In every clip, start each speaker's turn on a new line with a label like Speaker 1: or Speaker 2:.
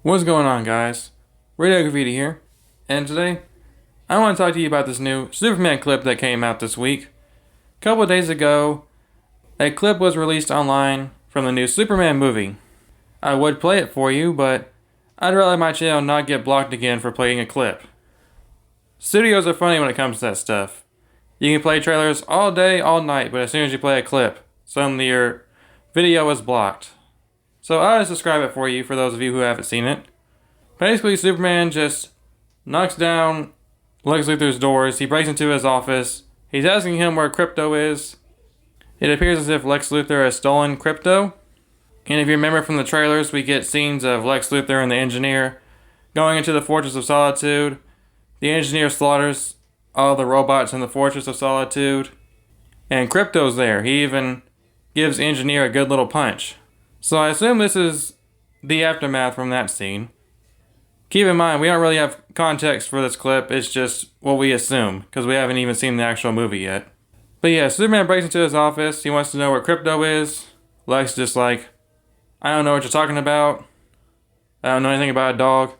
Speaker 1: What's going on, guys? Radio Graffiti here, and today I want to talk to you about this new Superman clip that came out this week. A couple of days ago, a clip was released online from the new Superman movie. I would play it for you, but I'd rather my channel not get blocked again for playing a clip. Studios are funny when it comes to that stuff. You can play trailers all day, all night, but as soon as you play a clip, suddenly your video is blocked. So I'll just describe it for you for those of you who haven't seen it. Basically, Superman just knocks down Lex Luthor's doors. He breaks into his office. He's asking him where crypto is. It appears as if Lex Luthor has stolen crypto. And if you remember from the trailers, we get scenes of Lex Luthor and the engineer going into the Fortress of Solitude. The engineer slaughters all the robots in the Fortress of Solitude. And crypto's there. He even gives the engineer a good little punch. So I assume this is the aftermath from that scene. Keep in mind, we don't really have context for this clip. It's just what we assume, because we haven't even seen the actual movie yet. But yeah, Superman breaks into his office. He wants to know where crypto is. Lex just like, I don't know what you're talking about. I don't know anything about a dog.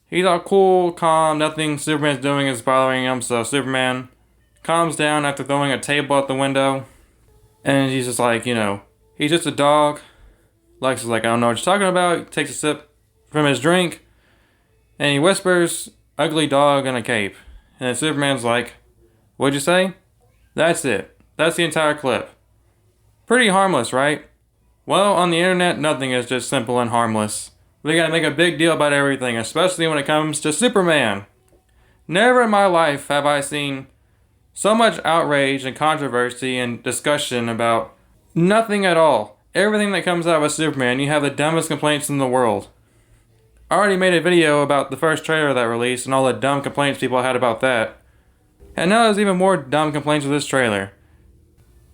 Speaker 1: He's all cool, calm. Nothing Superman's doing is bothering him. So Superman calms down after throwing a table out the window. And he's just like, he's just a dog. Lex is like, I don't know what you're talking about. He takes a sip from his drink, and he whispers, ugly dog in a cape. And then Superman's like, what'd you say? That's it. That's the entire clip. Pretty harmless, right? Well, on the internet, nothing is just simple and harmless. We gotta make a big deal about everything, especially when it comes to Superman. Never in my life have I seen so much outrage and controversy and discussion about nothing at all. Everything that comes out with Superman, you have the dumbest complaints in the world. I already made a video about the first trailer that released and all the dumb complaints people had about that. And now there's even more dumb complaints with this trailer.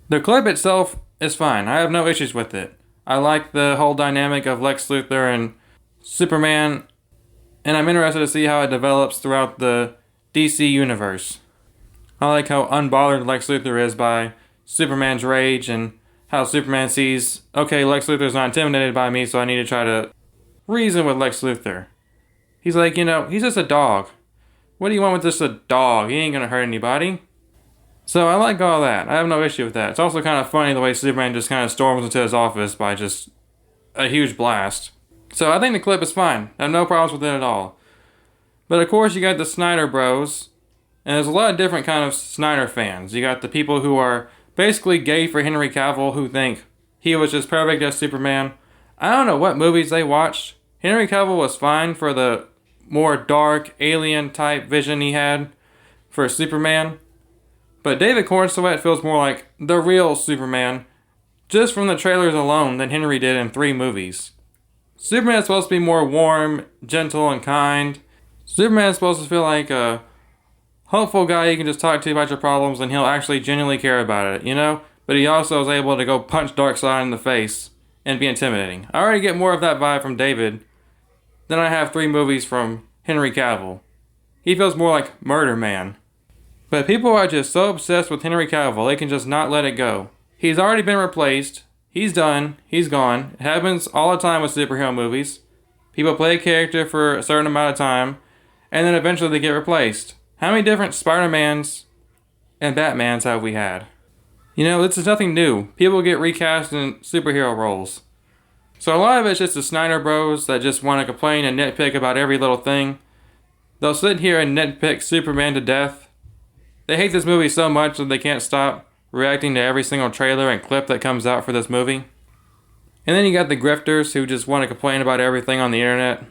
Speaker 1: The clip itself is fine. I have no issues with it. I like the whole dynamic of Lex Luthor and Superman, and I'm interested to see how it develops throughout the DC universe. I like how unbothered Lex Luthor is by Superman's rage, and how Superman sees, okay, Lex Luthor's not intimidated by me, so I need to try to reason with Lex Luthor. He's like, he's just a dog. What do you want with just a dog? He ain't gonna hurt anybody. So I like all that. I have no issue with that. It's also kind of funny the way Superman just kind of storms into his office by just a huge blast. So I think the clip is fine. I have no problems with it at all. But of course you got the Snyder bros, and there's a lot of different kind of Snyder fans. You got the people who are basically gay for Henry Cavill, who think he was just perfect as Superman. I don't know what movies they watched. Henry Cavill was fine for the more dark, alien type vision he had for Superman. But David Cornsweet feels more like the real Superman, just from the trailers alone, than Henry did in 3 movies. Superman's supposed to be more warm, gentle, and kind. Superman's supposed to feel like a hopeful guy you can just talk to about your problems and he'll actually genuinely care about it, But he also is able to go punch Darkseid in the face and be intimidating. I already get more of that vibe from David than I have 3 movies from Henry Cavill. He feels more like Murder Man. But people are just so obsessed with Henry Cavill, they can just not let it go. He's already been replaced. He's done. He's gone. It happens all the time with superhero movies. People play a character for a certain amount of time, and then eventually they get replaced. How many different Spider-Mans and Batmans have we had? This is nothing new. People get recast in superhero roles. So a lot of it's just the Snyder bros that just want to complain and nitpick about every little thing. They'll sit here and nitpick Superman to death. They hate this movie so much that they can't stop reacting to every single trailer and clip that comes out for this movie. And then you got the grifters who just want to complain about everything on the internet.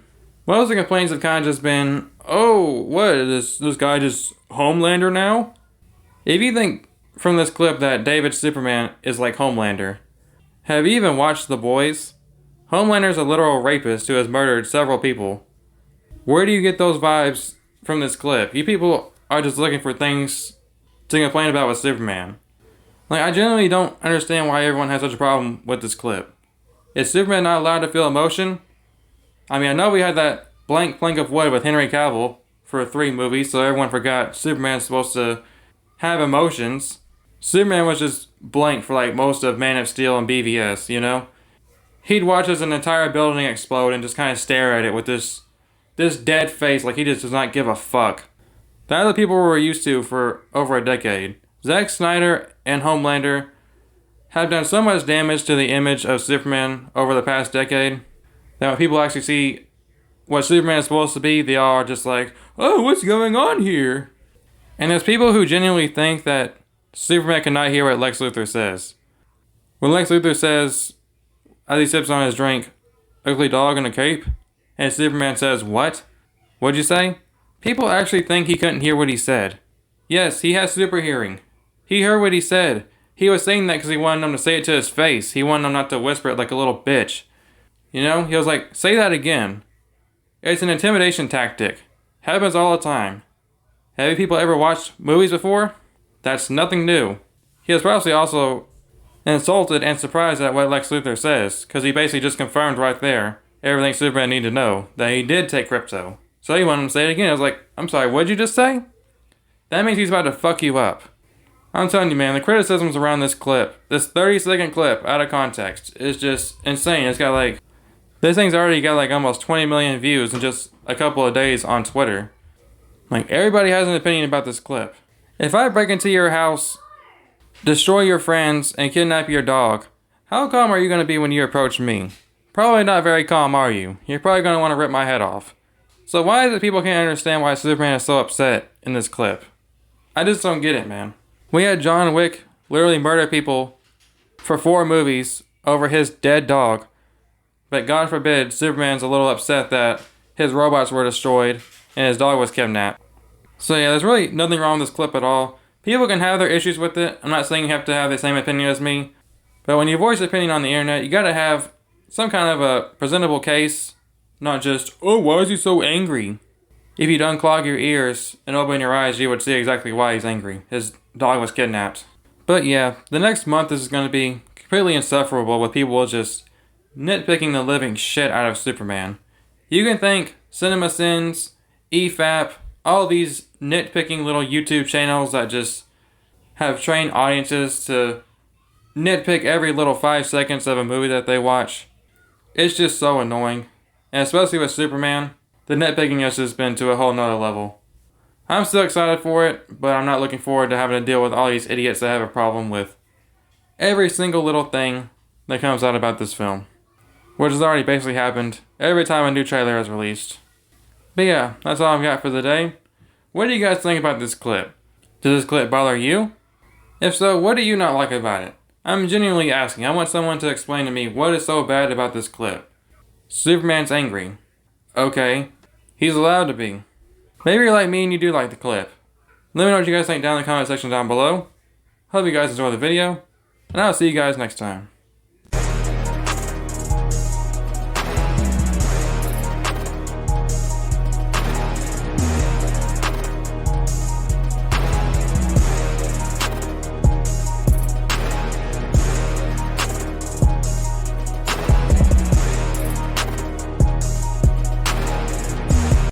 Speaker 1: Most of the complaints have kind of just been, oh, what, is this guy just Homelander now? If you think from this clip that David Superman is like Homelander, have you even watched The Boys? Homelander's a literal rapist who has murdered several people. Where do you get those vibes from this clip? You people are just looking for things to complain about with Superman. I genuinely don't understand why everyone has such a problem with this clip. Is Superman not allowed to feel emotion? I know we had that blank plank of wood with Henry Cavill for 3 movies, so everyone forgot Superman's supposed to have emotions. Superman was just blank for most of Man of Steel and BVS, he'd watch as an entire building explode and just kind of stare at it with this dead face like he just does not give a fuck. That's what people were used to for over a decade. Zack Snyder and Homelander have done so much damage to the image of Superman over the past decade that when people actually see what Superman is supposed to be, they all are just like, oh, what's going on here? And there's people who genuinely think that Superman cannot hear what Lex Luthor says. When Lex Luthor says, as he sips on his drink, ugly dog in a cape, and Superman says, what? What'd you say? People actually think he couldn't hear what he said. Yes, he has super hearing. He heard what he said. He was saying that because he wanted them to say it to his face. He wanted them not to whisper it like a little bitch. You know? He was like, say that again. It's an intimidation tactic. Happens all the time. Have you people ever watched movies before? That's nothing new. He was probably also insulted and surprised at what Lex Luthor says, because he basically just confirmed right there everything Superman needed to know, that he did take crypto. So he wanted him to say it again. I was like, I'm sorry, what'd you just say? That means he's about to fuck you up. I'm telling you, man, the criticisms around this clip, this 30-second clip out of context, is just insane. It's got like, this thing's already got like almost 20 million views in just a couple of days on Twitter. Like, everybody has an opinion about this clip. If I break into your house, destroy your friends, and kidnap your dog, how calm are you going to be when you approach me? Probably not very calm, are you? You're probably going to want to rip my head off. So why is it people can't understand why Superman is so upset in this clip? I just don't get it, man. We had John Wick literally murder people for 4 movies over his dead dog. But God forbid, Superman's a little upset that his robots were destroyed and his dog was kidnapped. So yeah, there's really nothing wrong with this clip at all. People can have their issues with it. I'm not saying you have to have the same opinion as me. But when you voice opinion on the internet, you gotta have some kind of a presentable case. Not just, oh, why is he so angry? If you'd unclog your ears and open your eyes, you would see exactly why he's angry. His dog was kidnapped. But yeah, the next month is going to be completely insufferable with people just nitpicking the living shit out of Superman. You can thank CinemaSins, EFAP, all these nitpicking little YouTube channels that just have trained audiences to nitpick every little 5 seconds of a movie that they watch. It's just so annoying. And especially with Superman, the nitpicking has just been to a whole nother level. I'm still excited for it, but I'm not looking forward to having to deal with all these idiots that have a problem with every single little thing that comes out about this film. Which has already basically happened every time a new trailer is released. But yeah, that's all I've got for the day. What do you guys think about this clip? Does this clip bother you? If so, what do you not like about it? I'm genuinely asking. I want someone to explain to me what is so bad about this clip. Superman's angry. Okay. He's allowed to be. Maybe you're like me and you do like the clip. Let me know what you guys think down in the comment section down below. Hope you guys enjoy the video, and I'll see you guys next time.